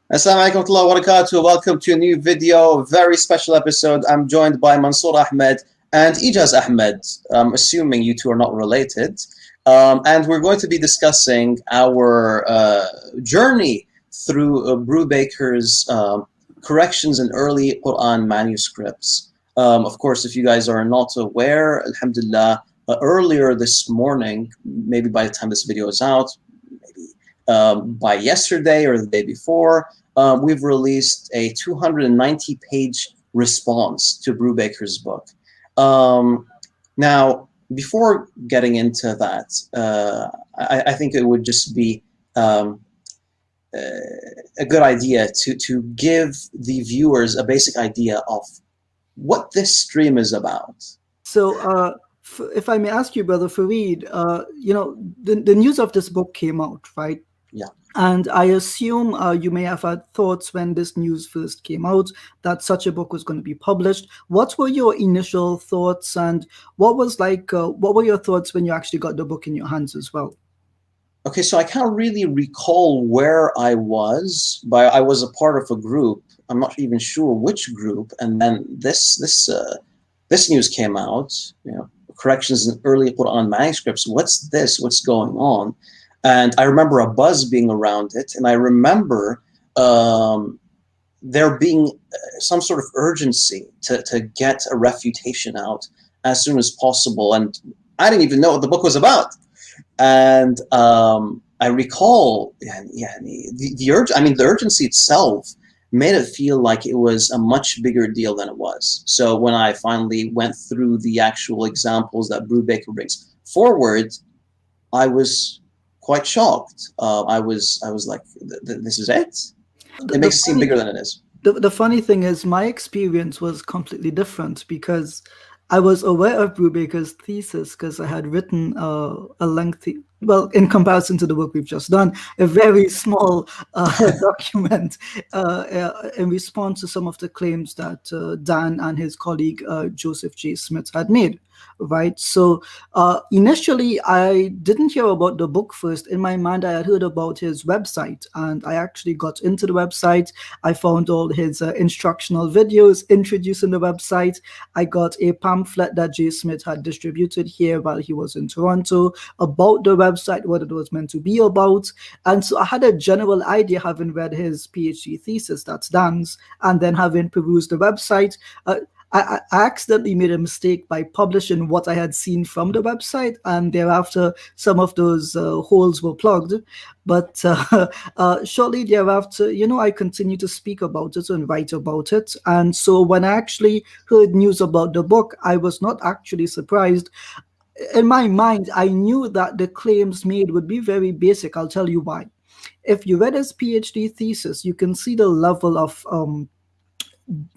Assalamu alaikum wa rahmatullahi wa barakatuh. Welcome to a new video, very special episode. I'm joined by Mansour Ahmed and Ijaz Ahmed. Assuming you two are not related. And we're going to be discussing our journey through Brubaker's corrections in early Quran manuscripts. Of course, if you guys are not aware, alhamdulillah, earlier this morning, maybe by the time this video is out, by yesterday or the day before, we've released a 290-page response to Brubaker's book. Now, before getting into that, I think it would just be a good idea to give the viewers a basic idea of what this stream is about. So, if I may ask you, Brother Fareed, the news of this book came out, right? Yeah. And I assume you may have had thoughts when this news first came out that such a book was going to be published. What were your initial thoughts, and what were your thoughts when you actually got the book in your hands as well? Okay, so I can't really recall where I was, but I was a part of a group. I'm not even sure which group, and then this news came out. Corrections in early Quran manuscripts. What's this? What's going on? And I remember a buzz being around it, and I remember there being some sort of urgency to get a refutation out as soon as possible. And I didn't even know what the book was about. And I recall, the urgency itself made it feel like it was a much bigger deal than it was. So when I finally went through the actual examples that Brubaker brings forward, I was quite shocked. I was like, this is it? It makes it seem bigger than it is. The funny thing is, my experience was completely different because I was aware of Brubaker's thesis because I had written a lengthy, well, in comparison to the work we've just done, a very small document in response to some of the claims that Dan and his colleague Joseph J. Smith had made. Right. So initially, I didn't hear about the book first. In my mind, I had heard about his website, and I actually got into the website. I found all his instructional videos introducing the website. I got a pamphlet that J. Smith had distributed here while he was in Toronto about the website, what it was meant to be about. And so I had a general idea, having read his PhD thesis, that's Dan's, and then having perused the website. I accidentally made a mistake by publishing what I had seen from the website, and thereafter some of those holes were plugged. But shortly thereafter, I continued to speak about it and write about it. And so when I actually heard news about the book, I was not actually surprised. In my mind, I knew that the claims made would be very basic. I'll tell you why. If you read his PhD thesis, you can see the level of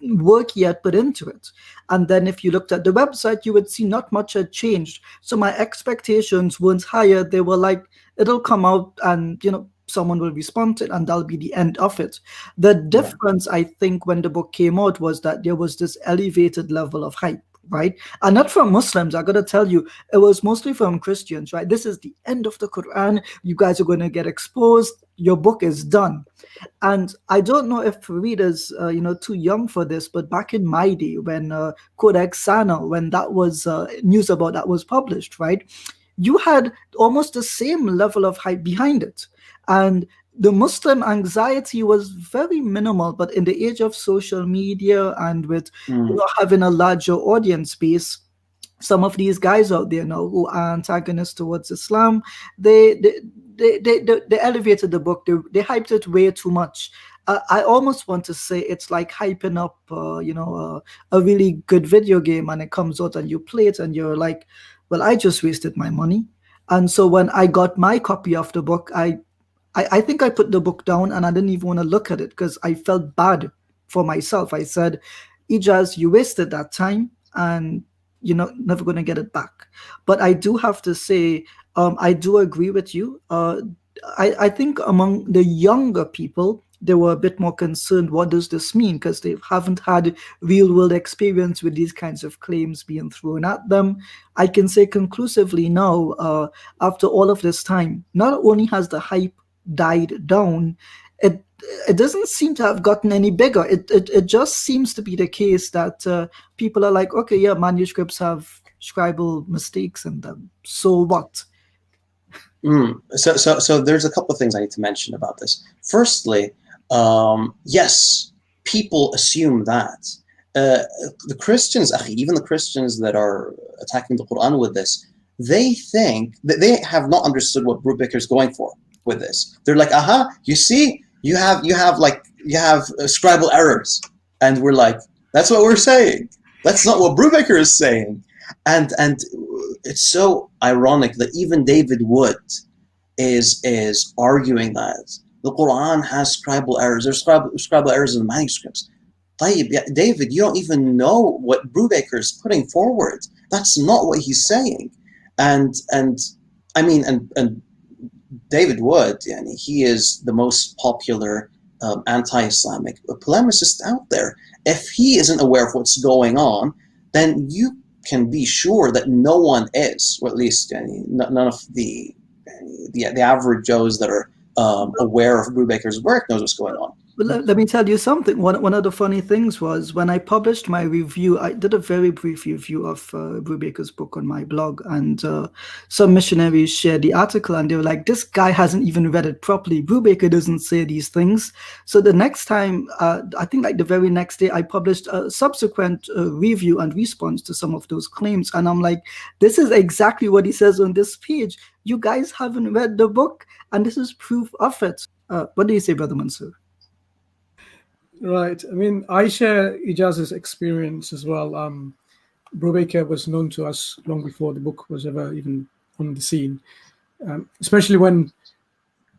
work he had put into it. And then if you looked at the website, you would see not much had changed. So my expectations weren't higher. They were like, it'll come out and, someone will respond to it, and that'll be the end of it. The difference, I think, when the book came out was that there was this elevated level of hype. Right? And not from Muslims, I gotta tell you, it was mostly from Christians, right? This is the end of the Quran. You guys are going to get exposed. Your book is done. And I don't know if Fareed is, too young for this, but back in my day, when Codex Sana, when that was news about that was published, right? You had almost the same level of hype behind it. And the Muslim anxiety was very minimal, but in the age of social media and with having a larger audience base, some of these guys out there now who are antagonists towards Islam, they elevated the book. They hyped it way too much. I almost want to say it's like hyping up, a really good video game, and it comes out and you play it and you're like, well, I just wasted my money. And so when I got my copy of the book, I think I put the book down and I didn't even want to look at it because I felt bad for myself. I said, Ijaz, you wasted that time and you're never going to get it back. But I do have to say, I do agree with you. I think among the younger people, they were a bit more concerned, what does this mean? Because they haven't had real world experience with these kinds of claims being thrown at them. I can say conclusively now, after all of this time, not only has the hype died down, it it doesn't seem to have gotten any bigger. It just seems to be the case that people are like, okay, yeah, manuscripts have scribal mistakes in them. So what? So there's a couple of things I need to mention about this. Firstly, yes, people assume that. The Christians, even the Christians that are attacking the Quran with this, they think that they have not understood what Brubaker is going for with this. They're like, aha, you see, you have scribal errors, and we're like, that's what we're saying. That's not what Brubaker is saying, and it's so ironic that even David Wood is arguing that the Quran has scribal errors. There's scribal errors in the manuscripts. David, you don't even know what Brubaker is putting forward. That's not what he's saying. And I mean, and David Wood, he is the most popular anti-Islamic polemicist out there. If he isn't aware of what's going on, then you can be sure that no one is, or at least none of the average Joes that are aware of Brubaker's work knows what's going on. Well, let me tell you something. One of the funny things was when I published my review, I did a very brief review of Brubaker's book on my blog, and some missionaries shared the article, and they were like, this guy hasn't even read it properly. Brubaker doesn't say these things. So the next time, I think like the very next day, I published a subsequent review and response to some of those claims. And I'm like, this is exactly what he says on this page. You guys haven't read the book, and this is proof of it. What do you say, Brother Mansour? Right. I mean, I share Ijaz's experience as well. Brubaker was known to us long before the book was ever even on the scene, especially when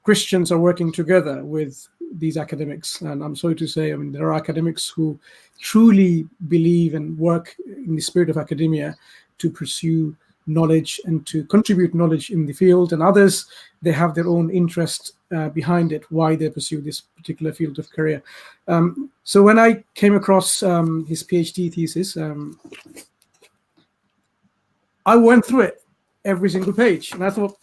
Christians are working together with these academics. And I'm sorry to say, I mean, there are academics who truly believe and work in the spirit of academia to pursue knowledge and to contribute knowledge in the field, and others, they have their own interest behind it, why they pursue this particular field of career. So when I came across his PhD thesis, I went through it, every single page, and I thought,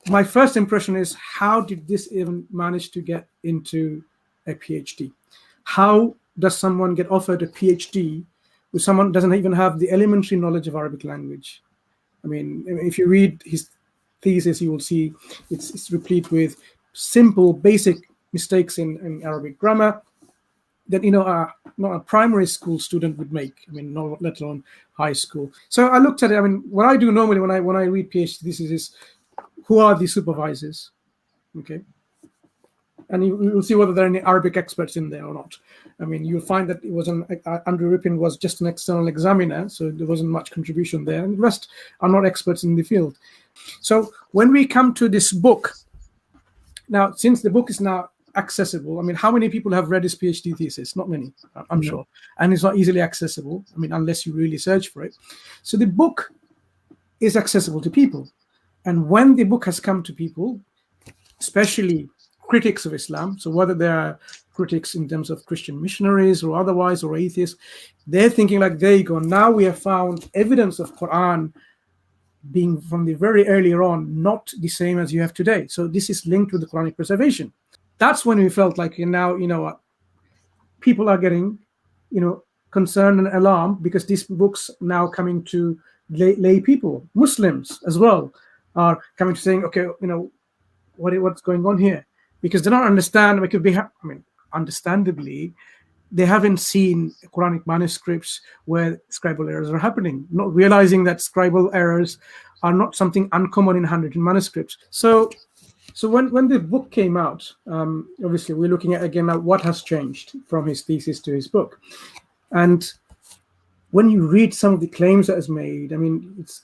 my first impression is, how did this even manage to get into a PhD? How does someone get offered a PhD with someone who doesn't even have the elementary knowledge of Arabic language? I mean, if you read his thesis, you will see it's replete with simple, basic mistakes in Arabic grammar that not a primary school student would make. I mean, not let alone high school. So I looked at it. I mean, what I do normally when I read PhD thesis is, who are the supervisors? Okay. And you'll see whether there are any Arabic experts in there or not. I mean, you'll find that it was Andrew Rippin was just an external examiner, so there wasn't much contribution there. And the rest are not experts in the field. So when we come to this book, now, since the book is now accessible, I mean, how many people have read his PhD thesis? Not many, I'm sure. And it's not easily accessible, I mean, unless you really search for it. So the book is accessible to people. And when the book has come to people, especially critics of Islam, so whether they are critics in terms of Christian missionaries or otherwise, or atheists, they're thinking like, there you go, now we have found evidence of Quran being from the very earlier on not the same as you have today. So this is linked with the Quranic preservation. That's when we felt like, now, people are getting, concerned and alarmed, because these books now coming to lay people, Muslims as well, are coming to saying, okay, what's going on here? Because they don't understand. Understandably, they haven't seen Quranic manuscripts where scribal errors are happening, not realizing that scribal errors are not something uncommon in handwritten manuscripts. So when the book came out, obviously we're looking at again at what has changed from his thesis to his book. And when you read some of the claims that is made, I mean, it's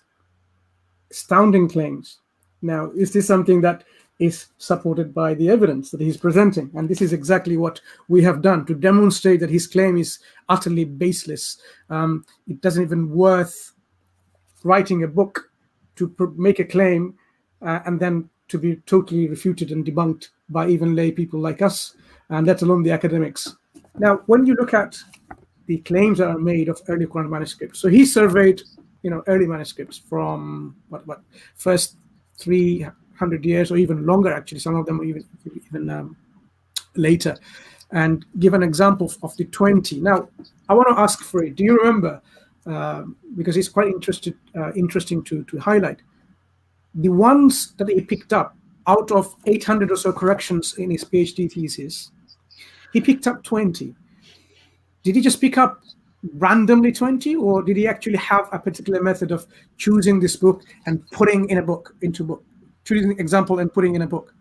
astounding claims. Now, is this something that is supported by the evidence that he's presenting? And this is exactly what we have done to demonstrate that his claim is utterly baseless. It doesn't even worth writing a book to make a claim and then to be totally refuted and debunked by even lay people like us, and let alone the academics. Now, when you look at the claims that are made of early Quran manuscripts, so he surveyed, early manuscripts from what first 300 years or even longer. Actually, some of them even later and give an example of the 20. Now, I want to ask Farid, do you remember, because it's quite interesting to highlight, the ones that he picked up out of 800 or so corrections in his PhD thesis, he picked up 20. Did he just pick up randomly 20, or did he actually have a particular method of choosing this book and putting in a book, choosing an example and putting in a book?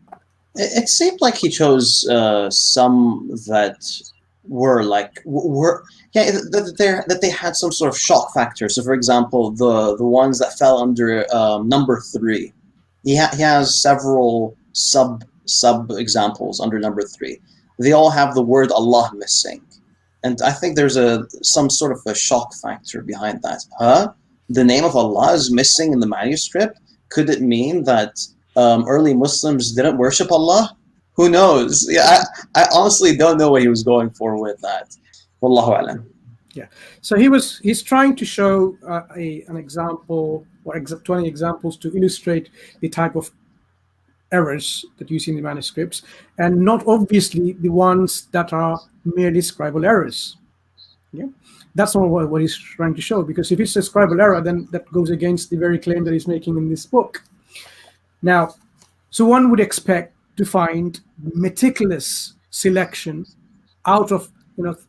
It seemed like he chose some that were that they had some sort of shock factor. So, for example, the ones that fell under number 3, he has several sub examples under number 3. They all have the word Allah missing, and I think there's some sort of a shock factor behind that. The name of Allah is missing in the manuscript. Could it mean that early Muslims didn't worship Allah? Who knows? Yeah, I honestly don't know what he was going for with that. Wallahu alam. Yeah. So he's trying to show an example or 20 examples to illustrate the type of errors that you see in the manuscripts, and not obviously the ones that are merely scribal errors. Yeah. That's not what he's trying to show, because if it's a scribal error, then that goes against the very claim that he's making in this book. Now, so one would expect to find meticulous selection out of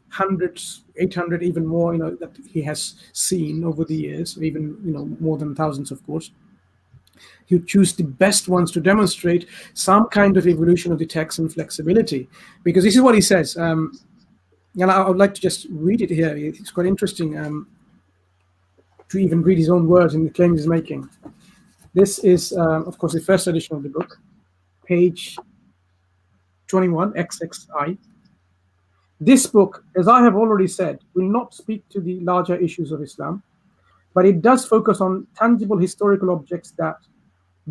hundreds, 800, even more, that he has seen over the years, even more than thousands, of course. He would choose the best ones to demonstrate some kind of evolution of the text and flexibility, because this is what he says. And I would like to just read it here. It's quite interesting to even read his own words in the claims he's making. This is, of course, the first edition of the book, page 21, XXI. This book, as I have already said, will not speak to the larger issues of Islam, but it does focus on tangible historical objects that,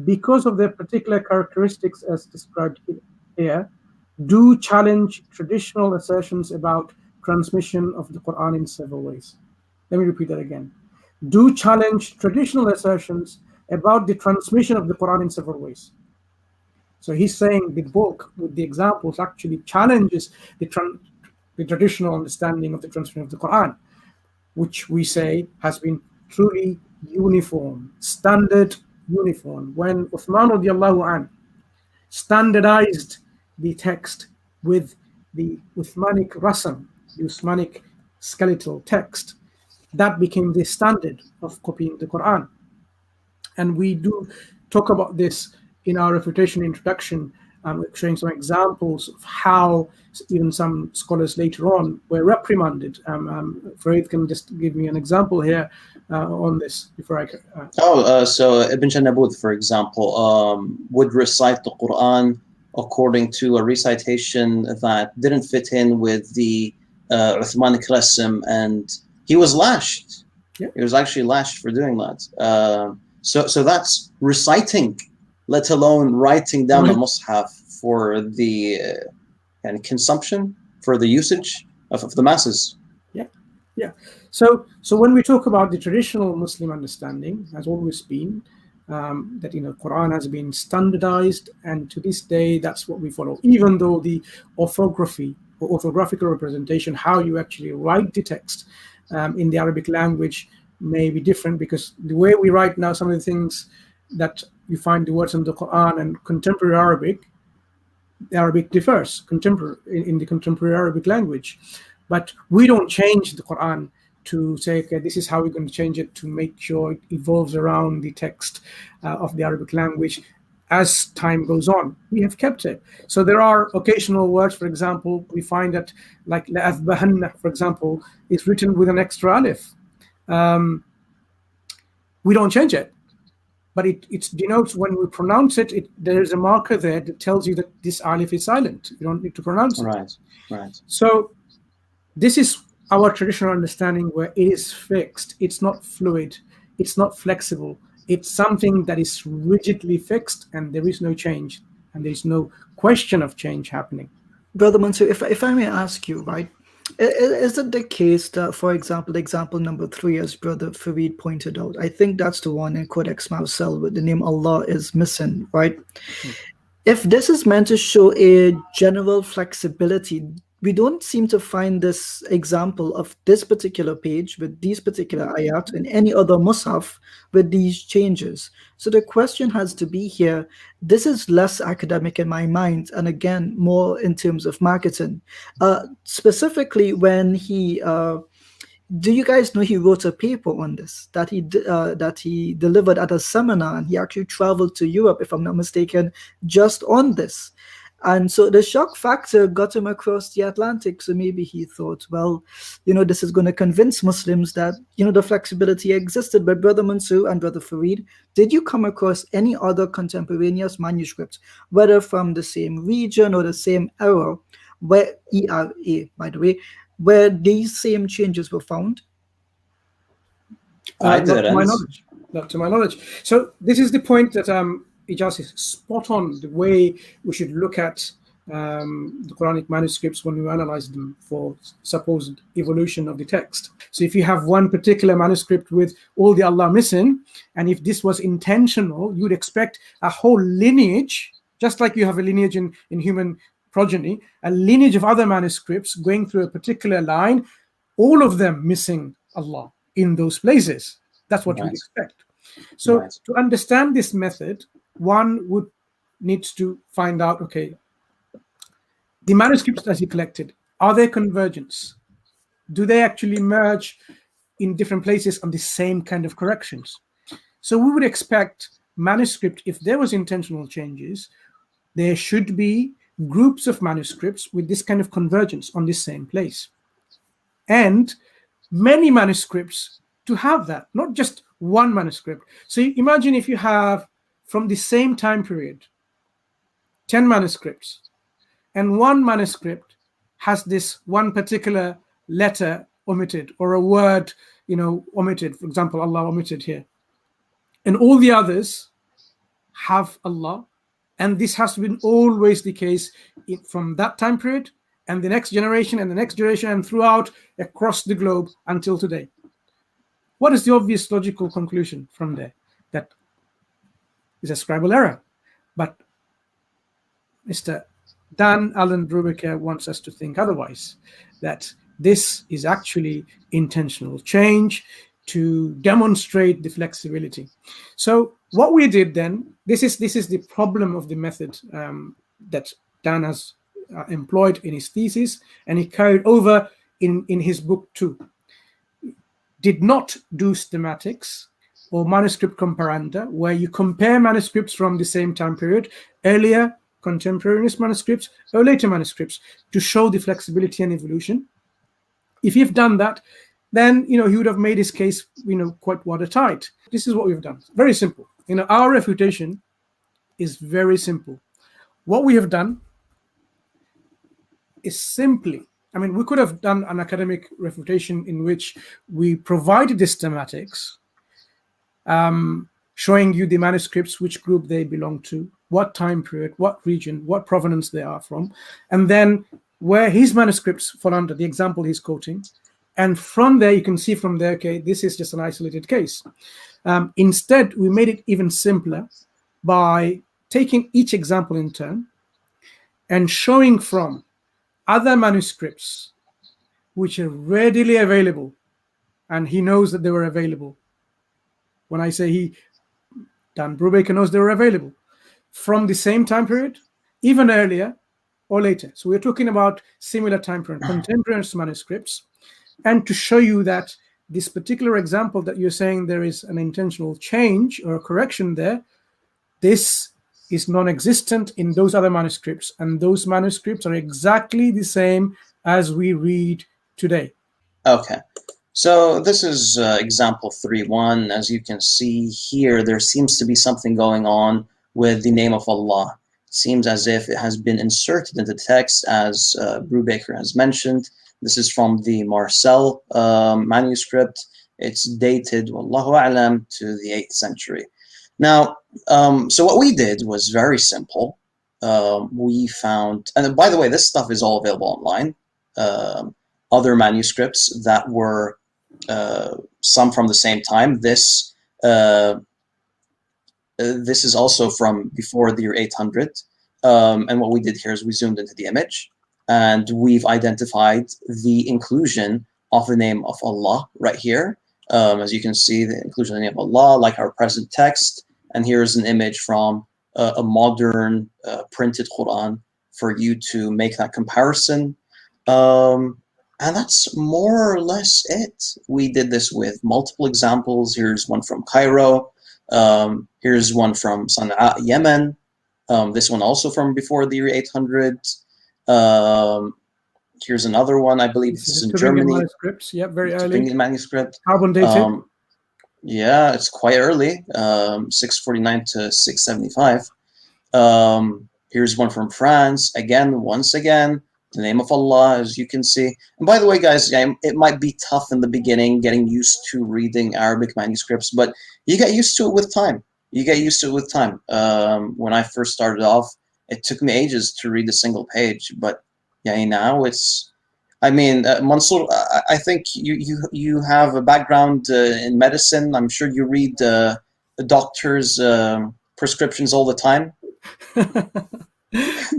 because of their particular characteristics as described here, do challenge traditional assertions about transmission of the Quran in several ways. Let me repeat that again. Do challenge traditional assertions about the transmission of the Quran in several ways. So he's saying the book with the examples actually challenges the traditional understanding of the transmission of the Quran, which we say has been truly uniform, standard uniform. When Uthman radiallahu anhu standardized the text with the Uthmanic rasam, the Uthmanic skeletal text, that became the standard of copying the Quran. And we do talk about this in our refutation introduction, showing some examples of how even some scholars later on were reprimanded. Farid can just give me an example here on this before I... So Ibn Janabud, for example, would recite the Quran according to a recitation that didn't fit in with the Uthmanic Rasm, and he was lashed. Yeah. He was actually lashed for doing that. So that's reciting, let alone writing down a mushaf for the consumption, for the usage of the masses. Yeah. So when we talk about the traditional Muslim understanding, has always been that Quran has been standardized, and to this day that's what we follow. Even though the orthography or orthographical representation, how you actually write the text in the Arabic language, may be different, because the way we write now, some of the things that you find the words in the Quran and contemporary Arabic, the Arabic differs in the contemporary Arabic language. But we don't change the Quran to say, okay, this is how we're going to change it to make sure it evolves around the text of the Arabic language as time goes on. We have kept it. So there are occasional words, for example, we find that, like la'athbahanna, for example, is written with an extra alif. We don't change it, but it denotes when we pronounce it, there's a marker there that tells you that this alif is silent. You don't need to pronounce it. Right. So this is our traditional understanding, where it is fixed. It's not fluid. It's not flexible. It's something that is rigidly fixed, and there is no change, and there is no question of change happening. Brother Mansur, if I may ask you, right, is it the case that, for example, example number 3, as Brother Farid pointed out, I think that's the one in Codex Marcel with the name Allah is missing, right? If this is meant to show a general flexibility, we don't seem to find this example of this particular page with these particular ayat in any other mushaf with these changes. So the question has to be here. This is less academic in my mind, and again, more in terms of marketing. Specifically, when he do you guys know he wrote a paper on this that he delivered at a seminar, and he actually traveled to Europe, if I'm not mistaken, just on this. And so the shock factor got him across the Atlantic. So maybe he thought, well, this is going to convince Muslims that, the flexibility existed. But Brother Mansour and Brother Fareed, did you come across any other contemporaneous manuscripts, whether from the same region or the same era, where ERA, by the way, where these same changes were found? I Not to my didn't. knowledge. Not to my knowledge. So this is the point that Ijaz is spot on, the way we should look at the Quranic manuscripts when we analyze them for supposed evolution of the text. So if you have one particular manuscript with all the Allah missing, and if this was intentional, you'd expect a whole lineage, just like you have a lineage in human progeny, a lineage of other manuscripts going through a particular line, all of them missing Allah in those places. That's what Right. you'd expect. So Right. to understand this method, one would need to find out, okay, the manuscripts that he collected, are they convergence? Do they actually merge in different places on the same kind of corrections? So we would expect manuscript, if there was intentional changes, there should be groups of manuscripts with this kind of convergence on the same place. And many manuscripts to have that, not just one manuscript. So imagine if you have, from the same time period, 10 manuscripts, and one manuscript has this one particular letter omitted, or a word, omitted. For example, Allah omitted here. And all the others have Allah. And this has been always the case from that time period, and the next generation, and the next generation, and throughout across the globe until today. What is the obvious logical conclusion from there? That is a scribal error. But Mr. Dan Allen Brubaker wants us to think otherwise, that this is actually intentional change to demonstrate the flexibility. So what we did then, this is the problem of the method that Dan has employed in his thesis, and he carried over in his book too. Did not do schematics or manuscript comparanda, where you compare manuscripts from the same time period, earlier contemporaneous manuscripts or later manuscripts, to show the flexibility and evolution. If you've done that, then he would have made his case quite watertight. This is what we've done. Very simple. Our refutation is very simple. What we have done is simply, we could have done an academic refutation in which we provided the schematics, showing you the manuscripts, which group they belong to, what time period, what region, what provenance they are from, and then where his manuscripts fall under, the example he's quoting. And from there, you can see from there, okay, this is just an isolated case. Instead, we made it even simpler by taking each example in turn and showing from other manuscripts which are readily available. And he knows that they were available. When I say Dan Brubaker knows they were available from the same time period, even earlier or later. So we're talking about similar time period, contemporaneous manuscripts. And to show you that this particular example that you're saying there is an intentional change or a correction there, this is non-existent in those other manuscripts. And those manuscripts are exactly the same as we read today. Okay. So this is example 3.1. As you can see here, there seems to be something going on with the name of Allah. It seems as if it has been inserted in the text, as Brubaker has mentioned. This is from the Marcel manuscript. It's dated, Wallahu A'lam, to the 8th century. Now, so what we did was very simple. We found, and by the way, this stuff is all available online. Other manuscripts that were some from the same time. This is also from before the year 800. And what we did here is we zoomed into the image, and we've identified the inclusion of the name of Allah right here. As you can see, the inclusion of the name of Allah, like our present text. And here's an image from a modern printed Quran for you to make that comparison. And that's more or less it. We did this with multiple examples. Here's one from Cairo. Here's one from Sana'a, Yemen. This one also from before the year 800. Here's another one, I believe this is in Germany. Manuscripts, yeah, very early. Manuscript. Carbon dated. Yeah, it's quite early, 649 to 675. Here's one from France. Again, once again, the name of Allah, as you can see. And by the way, guys, it might be tough in the beginning getting used to reading Arabic manuscripts, but you get used to it with time. You get used to it with time. When I first started off, it took me ages to read a single page, but now it's, I mean, Mansour, I think you have a background in medicine. I'm sure you read the doctor's prescriptions all the time.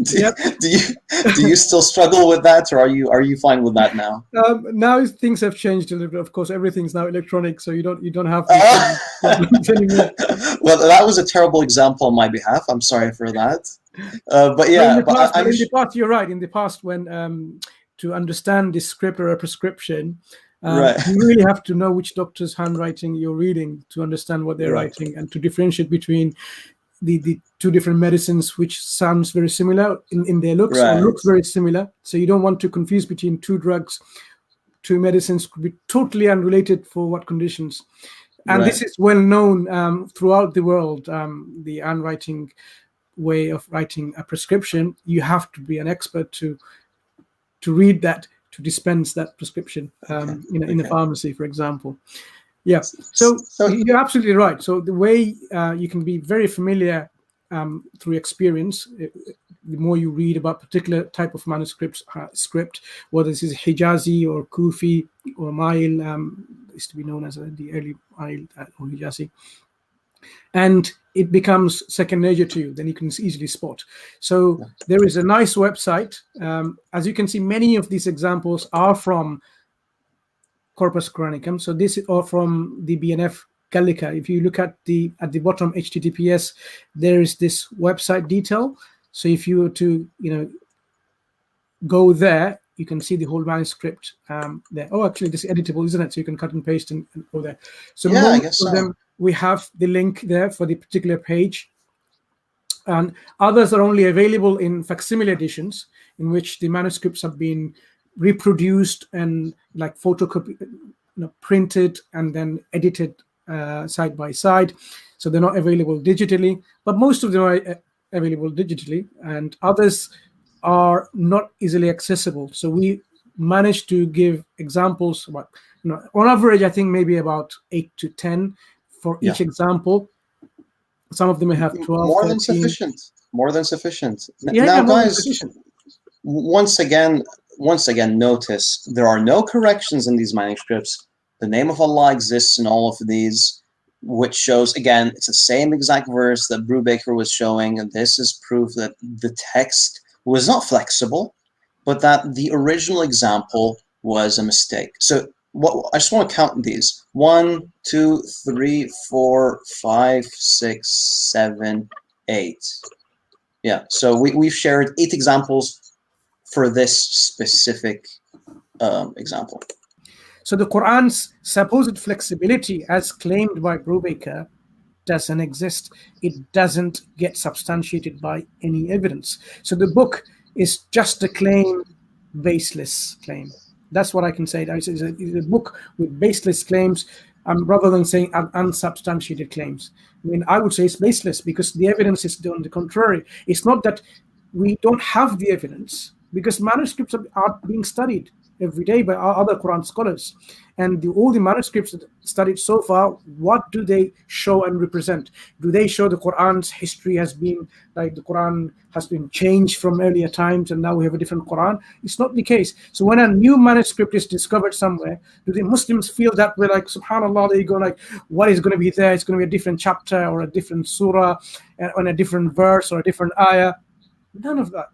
Do you still struggle with that, or are you fine with that now? Now things have changed a little bit. Of course, everything's now electronic, so you don't have problems anymore. Well, that was a terrible example on my behalf. I'm sorry for that. But yeah, in the past, you're right. In the past, when to understand the script or a prescription, you really have to know which doctor's handwriting you're reading to understand what they're writing, and to differentiate between the two different medicines, which sounds very similar in their looks, or looks very similar. So you don't want to confuse between two drugs. Two medicines could be totally unrelated for what conditions. And this is well known throughout the world. The handwriting way of writing a prescription, you have to be an expert to read that, to dispense that prescription in a pharmacy, for example. Yeah, so you're absolutely right. So the way you can be very familiar through experience, the more you read about particular type of manuscript, whether this is Hijazi or Kufi or Mail, used to be known as the early Mail or Hijazi, and it becomes second nature to you, then you can easily spot. So there is a nice website. As you can see, many of these examples are from Corpus Coranicum. So this are from the BNF Gallica. If you look at the bottom HTTPS, there is this website detail. So if you were to go there, you can see the whole manuscript there. Oh, actually, this is editable, isn't it? So you can cut and paste and go there. So most of them, we have the link there for the particular page. And others are only available in facsimile editions, in which the manuscripts have been reproduced and like photocopy, printed and then edited side by side. So they're not available digitally, but most of them are available digitally, and others are not easily accessible. So we managed to give examples about, on average, I think maybe about 8 to 10 for each example. Some of them may have 12. More 13. than sufficient. More than sufficient. Now, guys, once again, notice there are no corrections in these manuscripts. The name of Allah exists in all of these, which shows, again, it's the same exact verse that Brubaker was showing, and this is proof that the text was not flexible, but that the original example was a mistake. So I just want to count these. 1, 2, 3, 4, 5, 6, 7, 8. Yeah, so we've shared 8 examples for this specific example. So the Quran's supposed flexibility, as claimed by Brubaker, doesn't exist. It doesn't get substantiated by any evidence. So the book is just a claim, baseless claim. That's what I can say. It's a book with baseless claims, rather than saying unsubstantiated claims. I mean, I would say it's baseless because the evidence is on the contrary. It's not that we don't have the evidence, because manuscripts are being studied every day by other Quran scholars, and all the manuscripts studied so far, what do they show and represent? Do they show the Quran's history has been like the Quran has been changed from earlier times and now we have a different Quran? It's not the case. So when a new manuscript is discovered somewhere, do the Muslims feel that we're like, subhanallah, there you go, like what is going to be there? It's going to be a different chapter or a different surah on a different verse or a different ayah? None of that.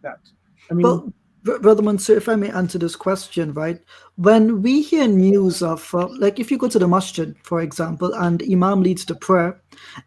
I mean, Well, Brother Mansur, if I may answer this question, right? When we hear news of, like, if you go to the masjid, for example, and Imam leads the prayer,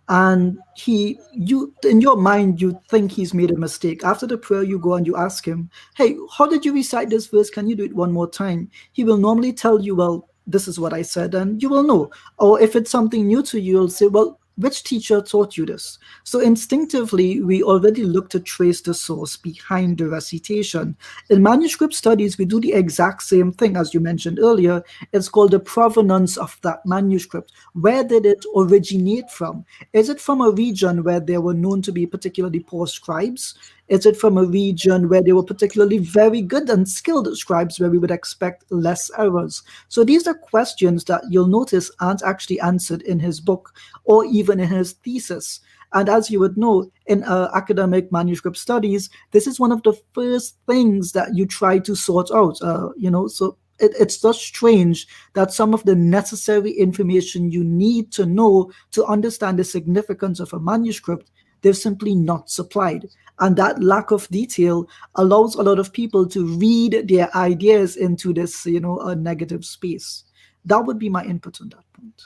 and in your mind, you think he's made a mistake. After the prayer, you go and you ask him, "Hey, how did you recite this verse? Can you do it one more time?" He will normally tell you, "Well, this is what I said," and you will know. Or if it's something new to you, you'll say, "Well, which teacher taught you this?" So instinctively, we already look to trace the source behind the recitation. In manuscript studies, we do the exact same thing as you mentioned earlier. It's called the provenance of that manuscript. Where did it originate from? Is it from a region where there were known to be particularly poor scribes? Is it from a region where they were particularly very good and skilled scribes where we would expect less errors? So these are questions that you'll notice aren't actually answered in his book or even in his thesis. And as you would know, in academic manuscript studies, this is one of the first things that you try to sort out. So it's just strange that some of the necessary information you need to know to understand the significance of a manuscript, they're simply not supplied. And that lack of detail allows a lot of people to read their ideas into this, a negative space. That would be my input on that point.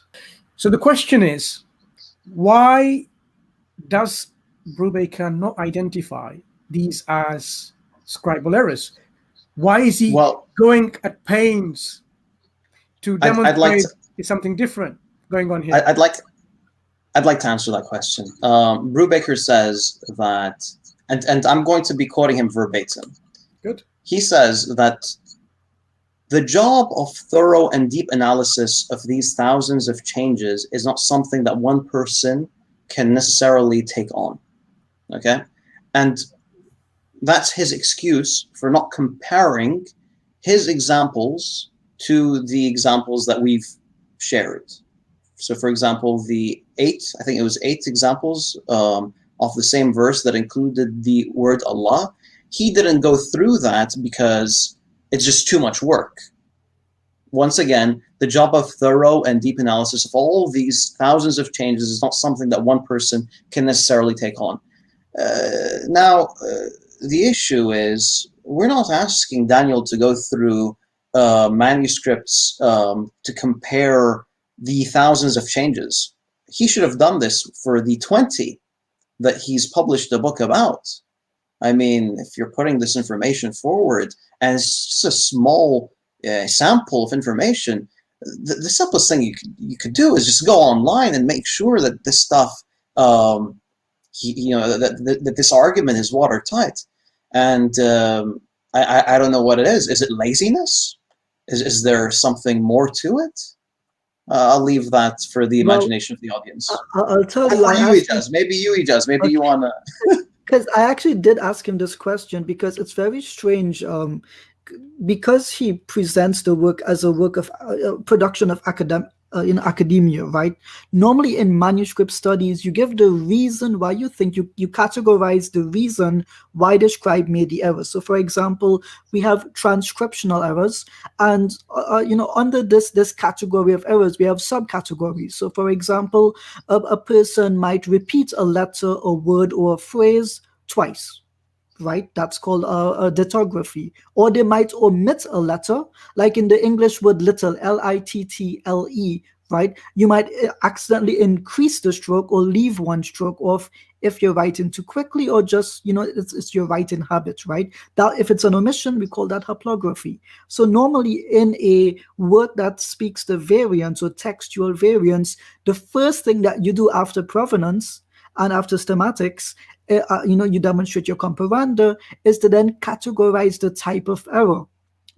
So the question is, why does Brubaker not identify these as scribal errors? Why is he going at pains to demonstrate something different going on here? I'd like to answer that question. Brubaker says that, and I'm going to be quoting him verbatim. Good. He says that the job of thorough and deep analysis of these thousands of changes is not something that one person can necessarily take on. Okay? And that's his excuse for not comparing his examples to the examples that we've shared. So, for example, I think it was eight examples of the same verse that included the word Allah. He didn't go through that because it's just too much work. Once again, the job of thorough and deep analysis of all these thousands of changes is not something that one person can necessarily take on. The issue is, we're not asking Daniel to go through manuscripts to compare the thousands of changes. He should have done this for the 20 that he's published a book about. I mean, if you're putting this information forward and it's just a small sample of information, the simplest thing you could do is just go online and make sure that this stuff, that this argument is watertight. And I don't know what it is. Is it laziness? Is there something more to it? I'll leave that for the imagination of the audience. I'll tell you. Maybe you, Ijaz. Maybe you want to. Because I actually did ask him this question because it's very strange. Because he presents the work as a work of production of academia, right? Normally in manuscript studies, you give the reason why you think, you categorize the reason why the scribe made the error. So, for example, we have transcriptional errors, and under this category of errors, we have subcategories. So, for example, a person might repeat a letter, a word, or a phrase twice. Right, that's called a dittography. Or they might omit a letter, like in the English word little, L-I-T-T-L-E, right? You might accidentally increase the stroke or leave one stroke off if you're writing too quickly, or just, it's your writing habit, right? That, if it's an omission, we call that haplography. So normally in a work that speaks the variance or textual variance, the first thing that you do after provenance and after schematics, you demonstrate your comparanda, is to then categorize the type of error,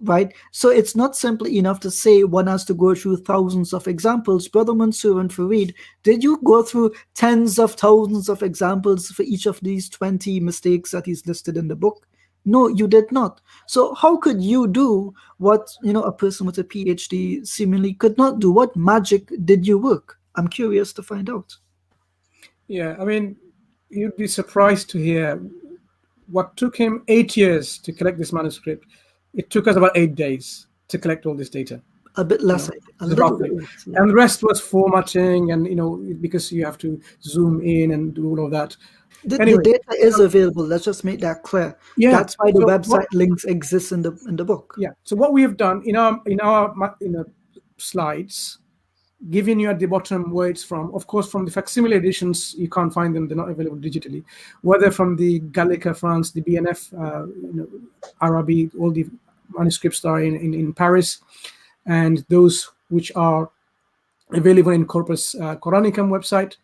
right? So it's not simply enough to say one has to go through thousands of examples. Brother Mansur and Fareed, did you go through tens of thousands of examples for each of these 20 mistakes that he's listed in the book? No, you did not. So how could you do what a person with a PhD seemingly could not do? What magic did you work? I'm curious to find out. Yeah, I mean, you'd be surprised to hear what took him 8 years to collect this manuscript. It took us about 8 days to collect all this data. A bit less, know, I think. A little bit roughly. less. Yeah. And the rest was formatting, and because you have to zoom in and do all of that. The Anyway, data is so, available. Let's just make that clear. yeah. That's why the So website links exist in the book. yeah. So what we have done in our slides, giving you at the bottom where it's from. Of course, from the facsimile editions, you can't find them; they're not available digitally. Whether from the Gallica France, the BNF, Arabic, all the manuscripts are in Paris, and those which are available in Corpus Coranicum website,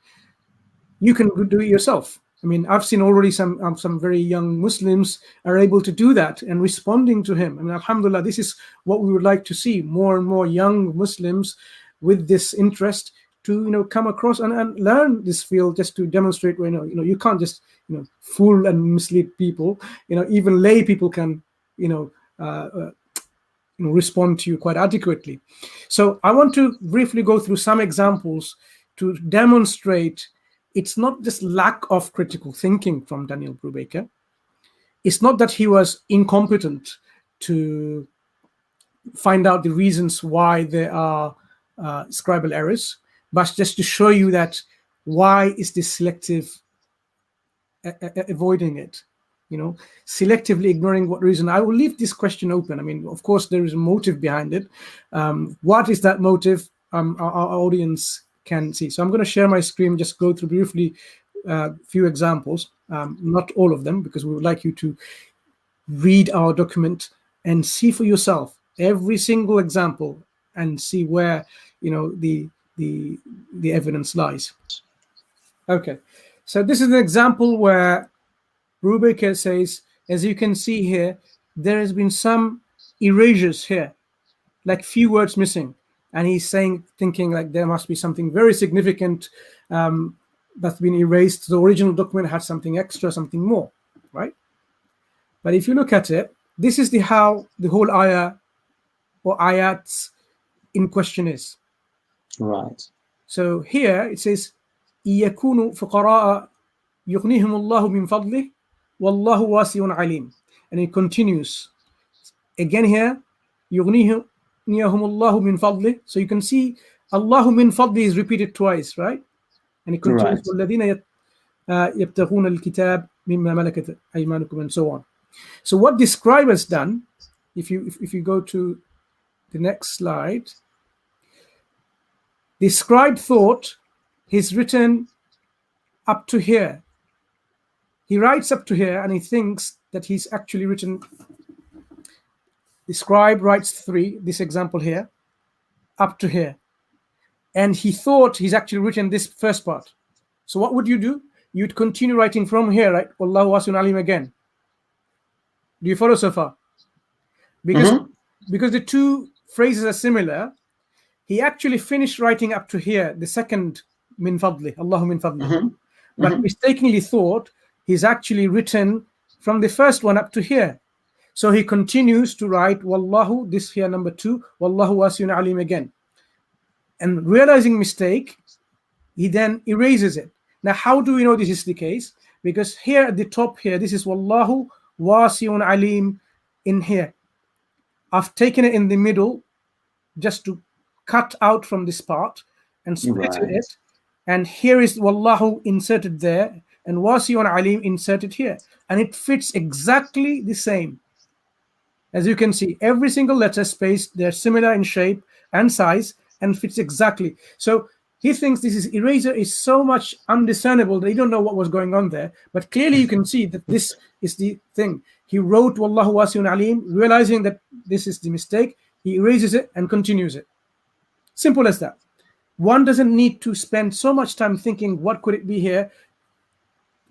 you can do it yourself. I mean, I've seen already some very young Muslims are able to do that and responding to him. I mean, alhamdulillah, this is what we would like to see, more and more young Muslims with this interest to come across and learn this field, just to demonstrate where you can't just fool and mislead people. Even lay people can respond to you quite adequately. So I want to briefly go through some examples to demonstrate it's not just lack of critical thinking from Daniel Brubaker. It's not that he was incompetent to find out the reasons why there are scribal errors, but just to show you that why is this selective avoiding it, selectively ignoring what reason. I will leave this question open. I mean, of course, there is a motive behind it. What is that motive? Our audience can see. So I'm going to share my screen, just go through briefly a few examples, not all of them, because we would like you to read our document and see for yourself every single example and see where the evidence lies. Okay, so this is an example where Brubaker says, as you can see here, there has been some erasures here, like few words missing. And he's thinking like there must be something very significant that's been erased. The original document had something extra, something more, right? But if you look at it, this is how the whole ayah or ayats in question is. Right. So here it says, يَكُونُ فُقَرَاءَ يُغْنِهِمُ اللَّهُ مِنْ فَضْلِهِ وَاللَّهُ وَاسِعٌ عَلِيمٌ. And it continues. Again here, يُغْنِهِمُ اللَّهُ مِنْ فَضْلِهِ. So you can see Allahu min fadli is repeated twice, right? And it continues, وَالَّذِينَ يَبْتَغُونَ الْكِتَابَ مِمَّا مَلَكَتْ أَيْمَانُكُمْ, and so on. So what the scribe has done, if you go to the next slide, the scribe thought he's written up to here. He writes up to here and he thinks that he's actually written, the scribe writes 3, this example here, up to here. And he thought he's actually written this first part. So what would you do? You'd continue writing from here, right? Wallahu wasi'un alim again. Do you follow so far? Because the two phrases are similar, he actually finished writing up to here, the second min fadli, Allahu min fadli. But mistakenly thought he's actually written from the first one up to here. So he continues to write Wallahu, this here number 2, Wallahu wasi'un alim again. And realizing mistake, he then erases it. Now, how do we know this is the case? Because here at the top here, this is Wallahu wasi'un alim in here. I've taken it in the middle just to cut out from this part and split it. And here is Wallahu inserted there and wasi'un alim inserted here. And it fits exactly the same. As you can see, every single letter spaced, they're similar in shape and size and fits exactly. So he thinks this eraser is so much undiscernible that he don't know what was going on there. But clearly you can see that this is the thing. He wrote Wallahu wasi'un alim, realizing that this is the mistake. He erases it and continues it. Simple as that. One doesn't need to spend so much time thinking, what could it be here?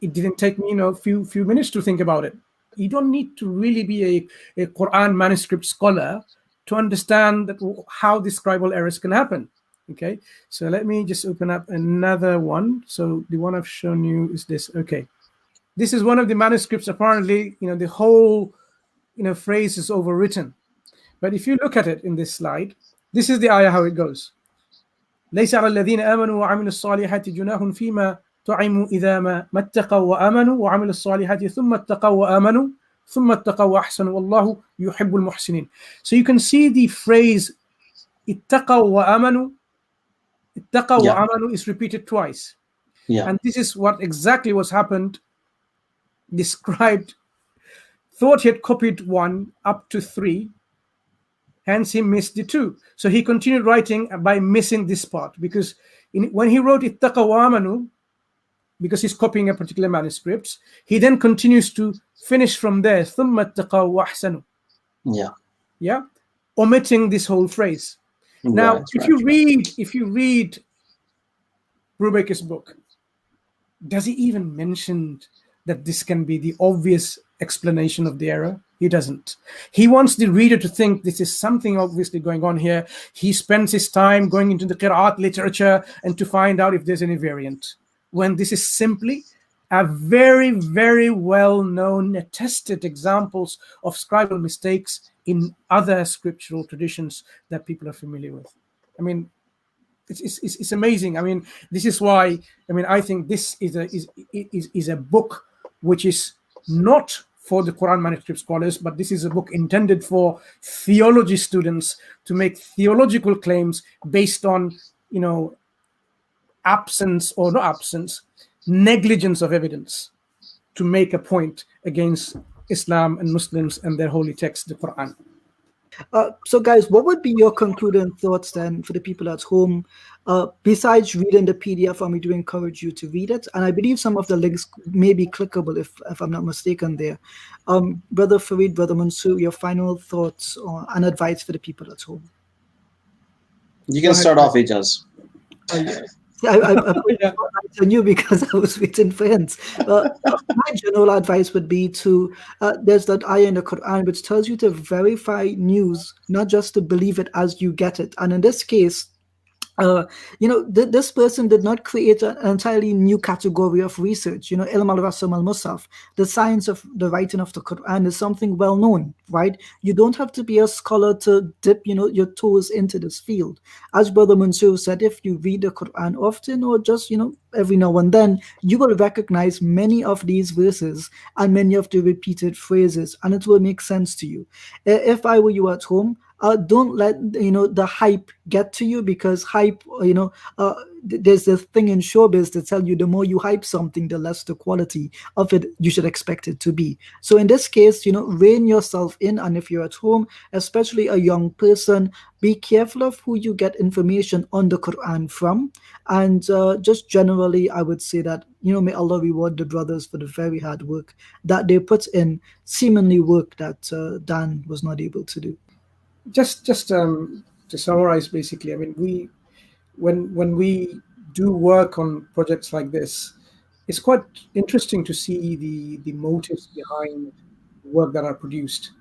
It didn't take me, few minutes to think about it. You don't need to really be a Quran manuscript scholar to understand how the scribal errors can happen. Okay, so let me just open up another one. So the one I've shown you is this. Okay, this is one of the manuscripts. Apparently, the whole, phrase is overwritten. But if you look at it in this slide, this is the ayah how it goes. ليس على الذين آمنوا وعملوا الصالحات جناح فيما طعموا إذا ما اتقوا وآمنوا وعملوا الصالحات ثم اتقوا وآمنوا ثم اتقوا وأحسنوا والله يحب المحسنين. So you can see the phrase ittaqaw wa amanu. Ittaqaw Yeah. wa amanu is repeated twice. Yeah. And this is what exactly was happened, described. Thought he had copied 1 up to 3, hence he missed the 2. So he continued writing by missing this part, because when he wrote ittaqa wa amanu, because he's copying a particular manuscript, he then continues to finish from there, thumma ittaqa wa ahsanu. Yeah. Yeah, omitting this whole phrase. Now, if you read Brubaker's book, does he even mention that this can be the obvious explanation of the error? He doesn't. He wants the reader to think this is something obviously going on here. He spends his time going into the Qira'at literature and to find out if there's any variant, when this is simply a very, very well-known, attested examples of scribal mistakes in other scriptural traditions that people are familiar with. I mean, it's amazing. I mean, this is why, I mean, I think this is a book which is not for the Quran manuscript scholars, but this is a book intended for theology students to make theological claims based on, you know, absence or no absence, negligence of evidence, to make a point against Islam and Muslims and their holy text, the Quran. So guys, what would be your concluding thoughts then for the people at home, besides reading the PDF? And we do encourage you to read it, and I believe some of the links may be clickable if I'm not mistaken there. Brother Farid, Brother Mansoor, your final thoughts and advice for the people at home. You can start off, Ijaz. I knew because I was waiting for hints. My general advice would be to, there's that ayah in the Quran which tells you to verify news, not just to believe it as you get it. And in this case, you know, this person did not create an entirely new category of research. You know, ilm al-rasm al-musaf, the science of the writing of the Quran, is something well known, right? You don't have to be a scholar to dip, you know, your toes into this field. As Brother Mansoor said, if you read the Quran often, or just, you know, every now and then, you will recognize many of these verses and many of the repeated phrases, and it will make sense to you. If I were you at home, don't let, you know, the hype get to you, because hype, you know, there's this thing in showbiz that tell you the more you hype something, the less the quality of it you should expect it to be. So in this case, you know, rein yourself in, and if you're at home, especially a young person, be careful of who you get information on the Quran from. And just generally, I would say that, you know, may Allah reward the brothers for the very hard work that they put in, seemingly work that Dan was not able to do. Just to summarize, basically, I mean, when we do work on projects like this, it's quite interesting to see the motives behind the work that are produced.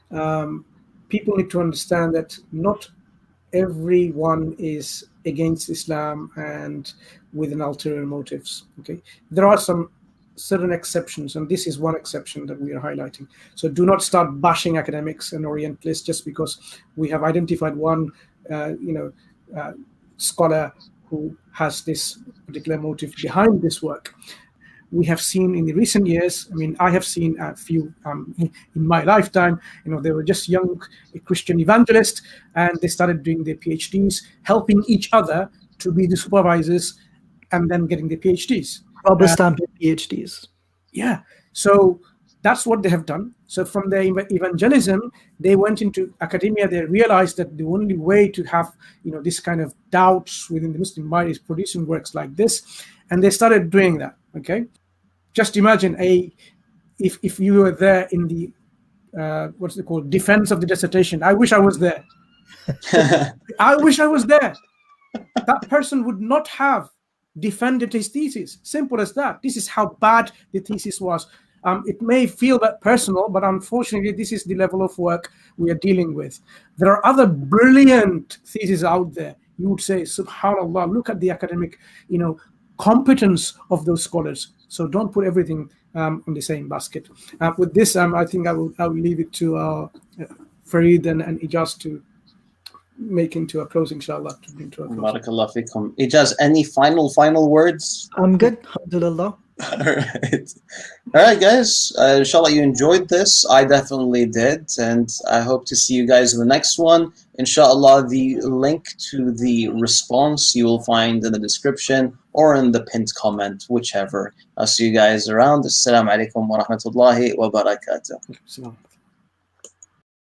People need to understand that not everyone is against Islam and with an ulterior motives. Okay, there are some certain exceptions, and this is one exception that we are highlighting. So do not start bashing academics and Orientalists just because we have identified one, scholar who has this particular motive behind this work. We have seen in the recent years, I mean, I have seen a few in my lifetime, you know, they were just young Christian evangelists, and they started doing their PhDs, helping each other to be the supervisors and then getting their PhDs. Rubber stamping PhDs. Yeah, so that's what they have done. So from their evangelism, they went into academia. They realized that the only way to have, you know, this kind of doubts within the Muslim mind is producing works like this, and they started doing that. Okay, just imagine if you were there in the what's it called, defense of the dissertation. I wish I was there. I wish I was there. That person would not have defended his thesis. Simple as that. This is how bad the thesis was. It may feel that personal, but unfortunately, this is the level of work we are dealing with. There are other brilliant theses out there. You would say, subhanallah, look at the academic, you know, competence of those scholars. So don't put everything on the same basket. With this, I think I will leave it to Farid and Ijaz to make into a close, inshallah. To bring to a close. Barakallah fikum. Ijaz, any final words? I'm good, alhamdulillah. All right. All right, guys. Inshallah, you enjoyed this. I definitely did. And I hope to see you guys in the next one. Inshallah, the link to the response you will find in the description or in the pinned comment, whichever. I'll see you guys around. Assalamu alaikum wa rahmatullahi wa barakatuh. So